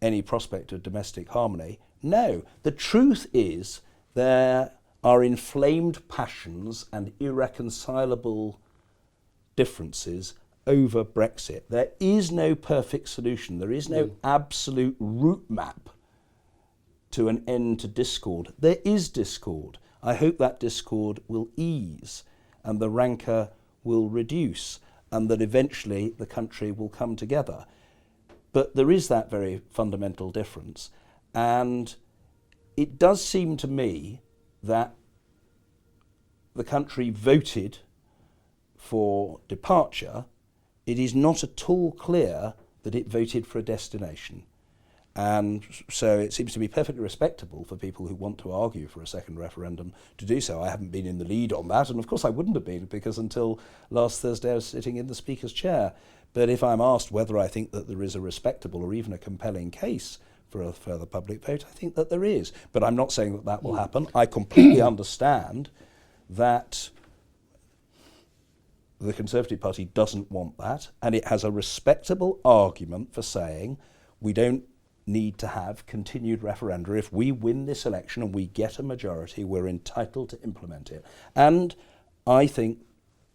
any prospect of domestic harmony? No. The truth is there are inflamed passions and irreconcilable differences over Brexit. There is no perfect solution. There is no absolute route map to an end to discord. There is discord. I hope that discord will ease and the rancour will reduce and that eventually the country will come together. But there is that very fundamental difference. And it does seem to me that the country voted for departure. It is not at all clear that it voted for a destination. And so it seems to be perfectly respectable for people who want to argue for a second referendum to do so. I haven't been in the lead on that, and of course I wouldn't have been, because until last Thursday I was sitting in the Speaker's chair. But if I'm asked whether I think that there is a respectable or even a compelling case for a further public vote, I think that there is. But I'm not saying that that will happen. I completely understand that the Conservative Party doesn't want that, and it has a respectable argument for saying we don't need to have continued referenda. If we win this election and we get a majority, we're entitled to implement it. And I think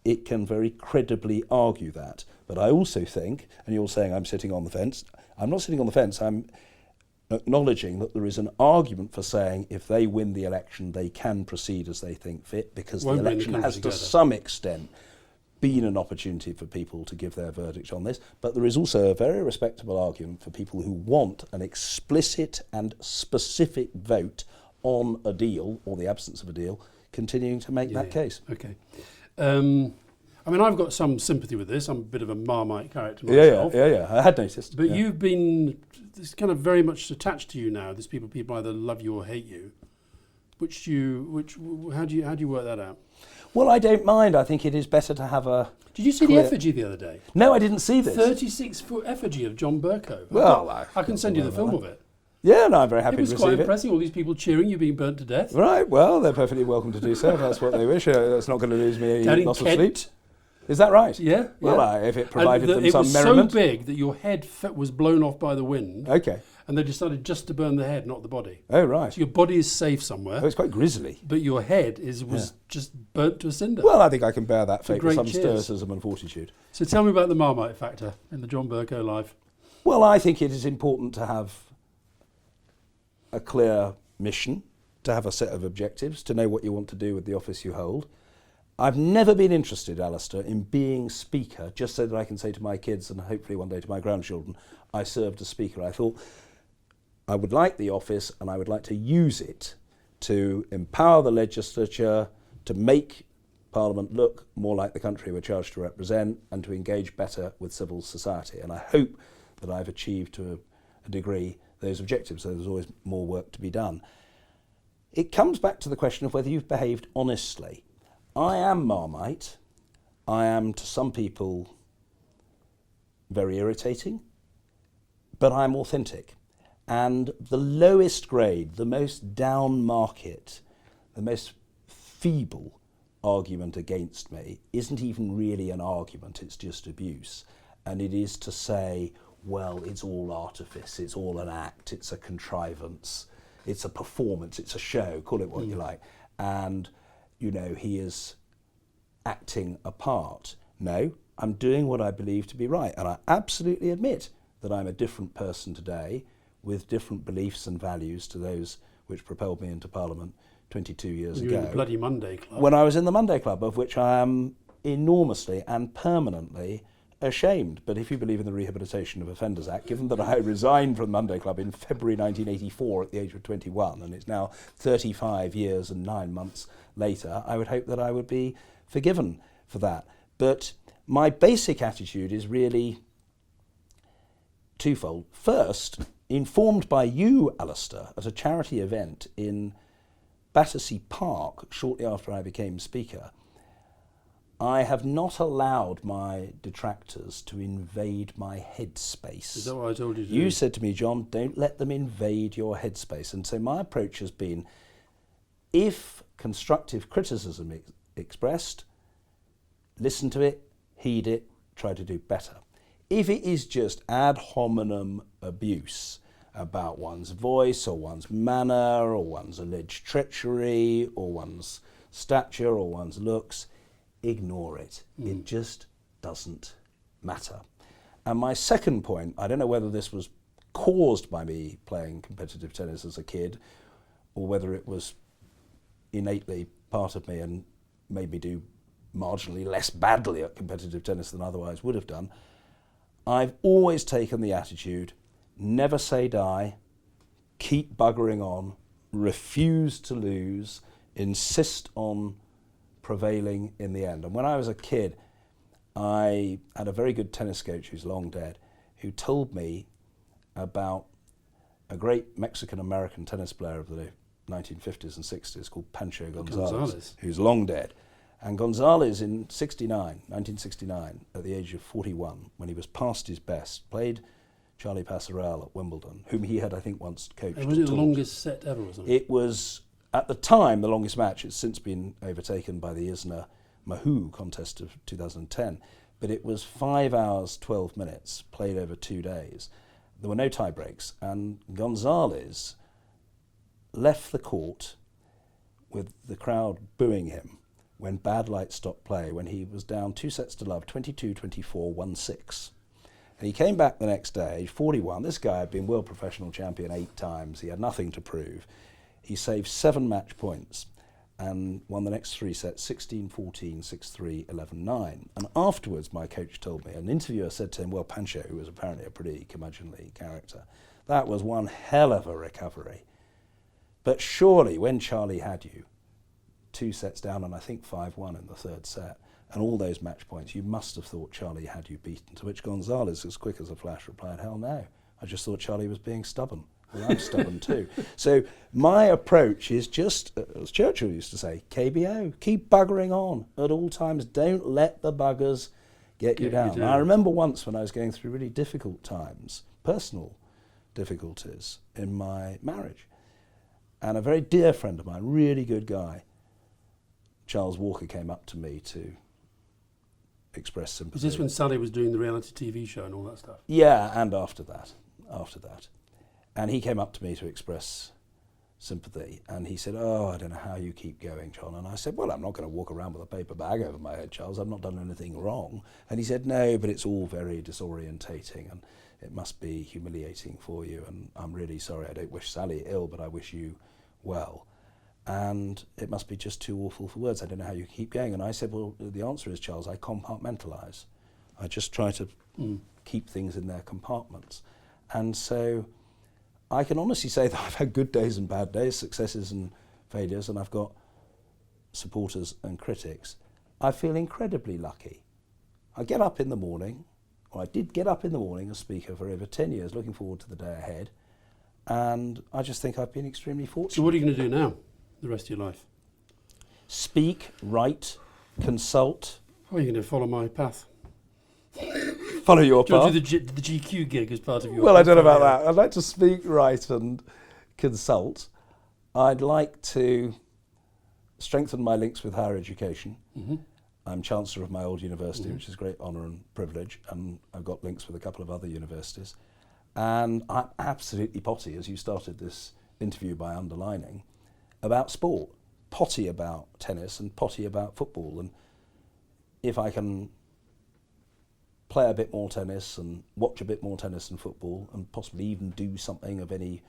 it can very credibly argue that. But I also think, and you're saying I'm sitting on the fence, I'm not sitting on the fence, I'm acknowledging that there is an argument for saying if they win the election, they can proceed as they think fit, because the election has to some extent been an opportunity for people to give their verdict on this. But there is also a very respectable argument for people who want an explicit and specific vote on a deal, or the absence of a deal, continuing to make that case. Okay. I mean, I've got some sympathy with this. I'm a bit of a Marmite character myself. Yeah. I had noticed. But you've been, it's kind of very much attached to you now. There's people either love you or hate you. How do you work that out? Well, I don't mind. I think it is better to have a... Did you see the effigy the other day? No, I didn't see this. 36-foot effigy of John Bercow. Well, I can send you the film of it. Yeah, no, I'm very happy to receive it. It was quite impressive, all these people cheering you being burnt to death. Right, well, they're perfectly welcome to do so if that's what they wish. That's not going to lose me any loss of sleep. Is that right? Yeah. Well, if it provided them some merriment. It was so big that your head was blown off by the wind. Okay. And they decided just to burn the head, not the body. Oh, right. So your body is safe somewhere. Oh, it's quite grisly. But your head was just burnt to a cinder. Well, I think I can bear that fate with some stoicism and fortitude. So tell me about the Marmite factor in the John Bercow life. Well, I think it is important to have a clear mission, to have a set of objectives, to know what you want to do with the office you hold. I've never been interested, Alastair, in being Speaker just so that I can say to my kids and hopefully one day to my grandchildren, I served as Speaker. I thought I would like the office and I would like to use it to empower the legislature, to make Parliament look more like the country we're charged to represent, and to engage better with civil society. And I hope that I've achieved to a degree those objectives, so there's always more work to be done. it comes back to the question of whether you've behaved honestly. I am Marmite. I am, to some people, very irritating, but I'm authentic. And the lowest grade, the most down market, the most feeble argument against me isn't even really an argument, it's just abuse. And it is to say, well, it's all artifice, it's all an act, it's a contrivance, it's a performance, it's a show, call it what you like. And, you know, he is acting a part. No, I'm doing what I believe to be right. And I absolutely admit that I'm a different person today with different beliefs and values to those which propelled me into Parliament 22 years ago. You were in the bloody Monday Club. When I was in the Monday Club, of which I am enormously and permanently ashamed. But if you believe in the Rehabilitation of Offenders Act, given that I resigned from the Monday Club in February 1984 at the age of 21, and it's now 35 years and 9 months later, I would hope that I would be forgiven for that. But my basic attitude is really twofold. First, informed by you, Alastair, at a charity event in Battersea Park shortly after I became Speaker, I have not allowed my detractors to invade my headspace. Is that what I told you to do? You said to me, John, don't let them invade your headspace. And so my approach has been, if constructive criticism expressed, listen to it, heed it, try to do better. If it is just ad hominem abuse about one's voice or one's manner or one's alleged treachery or one's stature or one's looks, ignore it. It just doesn't matter. And my second point, I don't know whether this was caused by me playing competitive tennis as a kid or whether it was innately part of me and made me do marginally less badly at competitive tennis than otherwise would have done. I've always taken the attitude, never say die, keep buggering on, refuse to lose, insist on prevailing in the end. And when I was a kid, I had a very good tennis coach who's long dead, who told me about a great Mexican-American tennis player of the 1950s and 60s called Pancho Gonzalez, who's long dead. And Gonzalez in 1969, at the age of 41, when he was past his best, played Charlie Pasarell at Wimbledon, whom he had, I think, once coached. And was it the longest set ever or something? It was, at the time, the longest match. It's since been overtaken by the Isner Mahou contest of 2010. But it was 5 hours, 12 minutes, played over 2 days. There were no tie breaks. And Gonzalez left the court with the crowd booing him when bad light stopped play, when he was down 2-0, 22-24, 1-6. And he came back the next day, 41. This guy had been world professional champion 8 times. He had nothing to prove. He saved 7 match points and won the next 3 sets, 16-14, 6-3, 11-9. And afterwards, my coach told me, an interviewer said to him, well, Pancho, who was apparently a pretty curmudgeonly character, that was one hell of a recovery. But surely, when Charlie had you, 2 sets down and I think 5-1 in the 3rd set, and all those match points, you must have thought Charlie had you beaten. To which Gonzalez, as quick as a flash, replied, hell no. I just thought Charlie was being stubborn. Well, I'm stubborn too. So my approach is just, as Churchill used to say, KBO, keep buggering on at all times. Don't let the buggers get you down. I remember once when I was going through really difficult times, personal difficulties in my marriage, and a very dear friend of mine, really good guy, Charles Walker, came up to me to express sympathy. Was this when Sally was doing the reality TV show and all that stuff? Yeah, and after that. And he came up to me to express sympathy, and he said, oh, I don't know how you keep going, John. And I said, well, I'm not going to walk around with a paper bag over my head, Charles. I've not done anything wrong. And he said, no, but it's all very disorientating, and it must be humiliating for you, and I'm really sorry. I don't wish Sally ill, but I wish you well. And it must be just too awful for words. I don't know how you keep going. And I said, well, the answer is, Charles, I compartmentalise. I just try to keep things in their compartments. And so I can honestly say that I've had good days and bad days, successes and failures, and I've got supporters and critics. I feel incredibly lucky. I get up in the morning, or I did get up in the morning as Speaker for over 10 years, looking forward to the day ahead, and I just think I've been extremely fortunate. So what are you going to do now? the rest of your life? Speak, write, consult. How are you going to follow my path? Follow your Do you path. want to do the GQ gig as part of your Well, I don't know about portfolio? that. I'd like to speak, write and consult. I'd like to strengthen my links with higher education. Mm-hmm. I'm Chancellor of my old university, which is a great honour and privilege, and I've got links with a couple of other universities. And I'm absolutely potty, as you started this interview by underlining, about sport. Potty about tennis and potty about football. And if I can play a bit more tennis and watch a bit more tennis and football and possibly even do something of any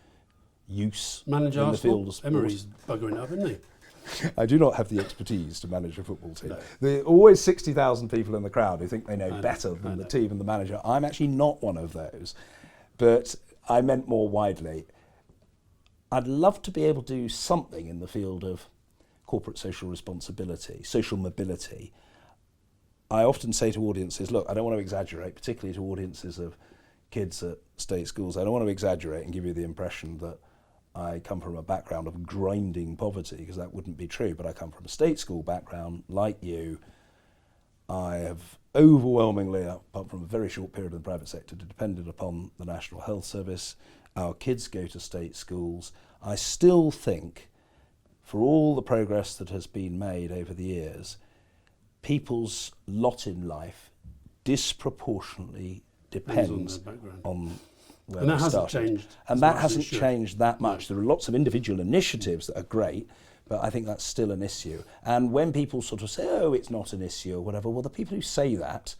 use Manage in the Arsenal? field of sport. Emery's buggering up, isn't he? I do not have the expertise to manage a football team. No. There are always 60,000 people in the crowd who think they know I know, better I than the know. team and the manager. I'm actually not one of those. But I meant more widely. I'd love to be able to do something in the field of corporate social responsibility, social mobility. I often say to audiences, look, I don't want to exaggerate, particularly to audiences of kids at state schools. I don't want to exaggerate and give you the impression that I come from a background of grinding poverty, because that wouldn't be true, but I come from a state school background, like you. I have overwhelmingly, apart from a very short period in the private sector, depended upon the National Health Service. Our kids go to state schools. I still think, for all the progress that has been made over the years, people's lot in life disproportionately depends their background. on where And that they hasn't started. changed And as that much as it hasn't should. changed that much. There are lots of individual initiatives that are great, but I think that's still an issue. And when people sort of say, oh, it's not an issue or whatever, well, the people who say that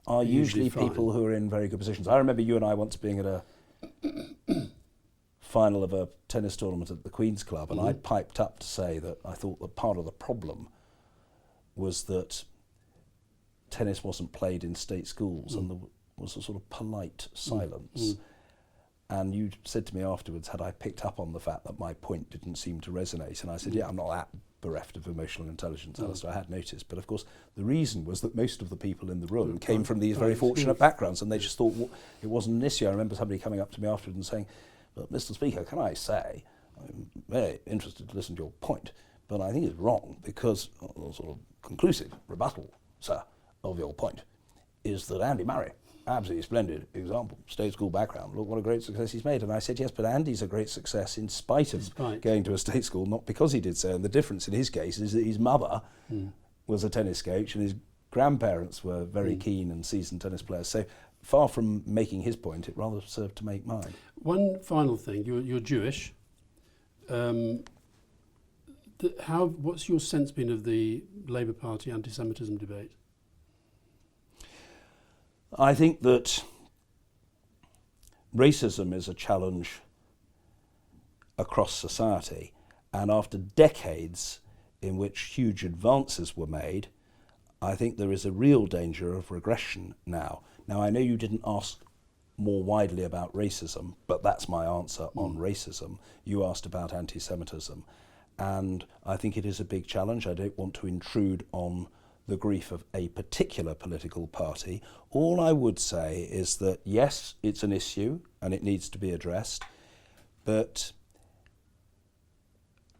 are usually fine. people who are in very good positions. I remember you and I once being at a final of a tennis tournament at the Queen's Club, and I piped up to say that I thought that part of the problem was that tennis wasn't played in state schools and there was a sort of polite silence. And you said to me afterwards, had I picked up on the fact that my point didn't seem to resonate? And I said, yeah, I'm not that bereft of emotional intelligence, Alastair, I had noticed. But of course, the reason was that most of the people in the room came from these very fortunate backgrounds, and they just thought it wasn't an issue. I remember somebody coming up to me afterwards and saying, well, Mr. Speaker, can I say, I'm very interested to listen to your point, but I think it's wrong because a sort of conclusive rebuttal, sir, of your point is that Andy Murray, absolutely splendid example, state school background, look what a great success he's made. And I said, yes, but Andy's a great success in spite of going to a state school, not because he did so. And the difference in his case is that his mother was a tennis coach and his grandparents were very keen and seasoned tennis players. So far from making his point, it rather served to make mine. One final thing, you're Jewish. What's your sense been of the Labour Party anti-Semitism debate? I think that racism is a challenge across society, and after decades in which huge advances were made, I think there is a real danger of regression now. Now, I know you didn't ask more widely about racism, but that's my answer on racism. You asked about anti-Semitism, and I think it is a big challenge. I don't want to intrude on the grief of a particular political party. All I would say is that, yes, it's an issue and it needs to be addressed, but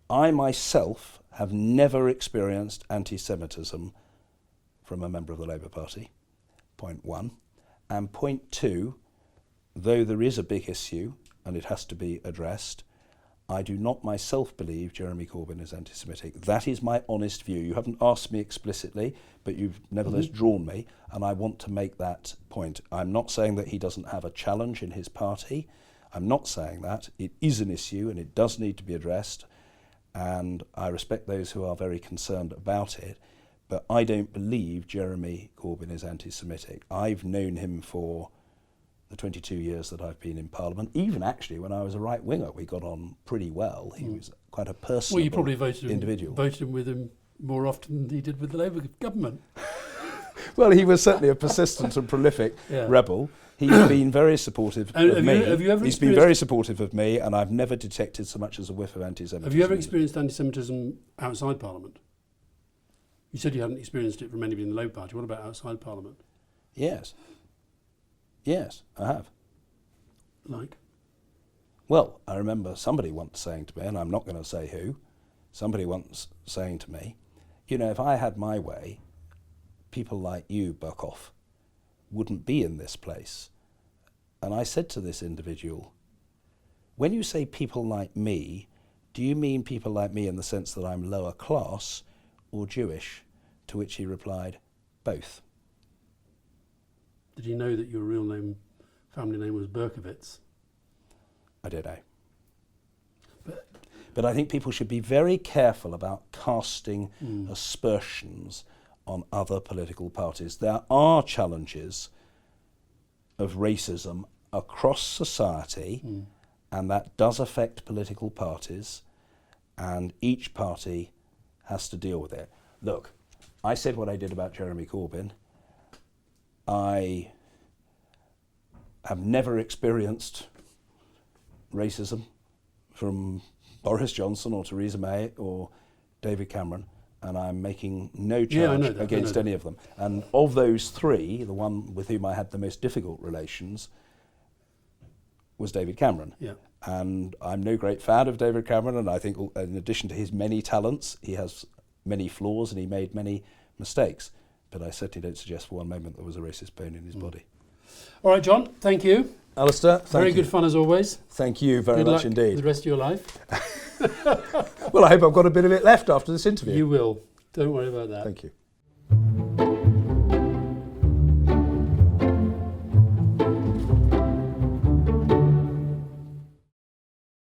I myself have never experienced anti-Semitism from a member of the Labour Party, point one. And point two, though there is a big issue and it has to be addressed, I do not myself believe Jeremy Corbyn is anti-Semitic. That is my honest view. You haven't asked me explicitly, but you've nevertheless drawn me, and I want to make that point. I'm not saying that he doesn't have a challenge in his party. I'm not saying that. It is an issue and it does need to be addressed, and I respect those who are very concerned about it, but I don't believe Jeremy Corbyn is anti-Semitic. I've known him for the 22 years that I've been in Parliament. Even actually when I was a right winger, we got on pretty well. He was quite a personable Well, you probably voted individual. with him more often than he did with the Labour government. Well, he was certainly a persistent and prolific rebel. He's been very supportive of me. He's been very supportive of me, and I've never detected so much as a whiff of anti-Semitism. Have you ever experienced anti-Semitism outside Parliament? You said you hadn't experienced it from anybody in the Labour Party. What about outside Parliament? Yes. Yes, I have. Like? Well, I remember somebody once saying to me, and I'm not going to say who, somebody once saying to me, you know, if I had my way, people like you, Bercow, wouldn't be in this place. And I said to this individual, when you say people like me, do you mean people like me in the sense that I'm lower class or Jewish? To which he replied, both. Did you know that your real name, family name was Berkowitz? I don't know. But I think people should be very careful about casting aspersions on other political parties. There are challenges of racism across society, and that does affect political parties, and each party has to deal with it. Look, I said what I did about Jeremy Corbyn. I have never experienced racism from Boris Johnson or Theresa May or David Cameron, and I'm making no charge against any of them. And of those three, the one with whom I had the most difficult relations was David Cameron. Yeah. And I'm no great fan of David Cameron, and I think in addition to his many talents, he has many flaws and he made many mistakes. But I certainly don't suggest for one moment there was a racist bone in his body. All right, John, thank you. Alastair, thank you. Very good fun as always. Thank you very much indeed. Good luck the rest of your life. Well, I hope I've got a bit of it left after this interview. You will. Don't worry about that. Thank you.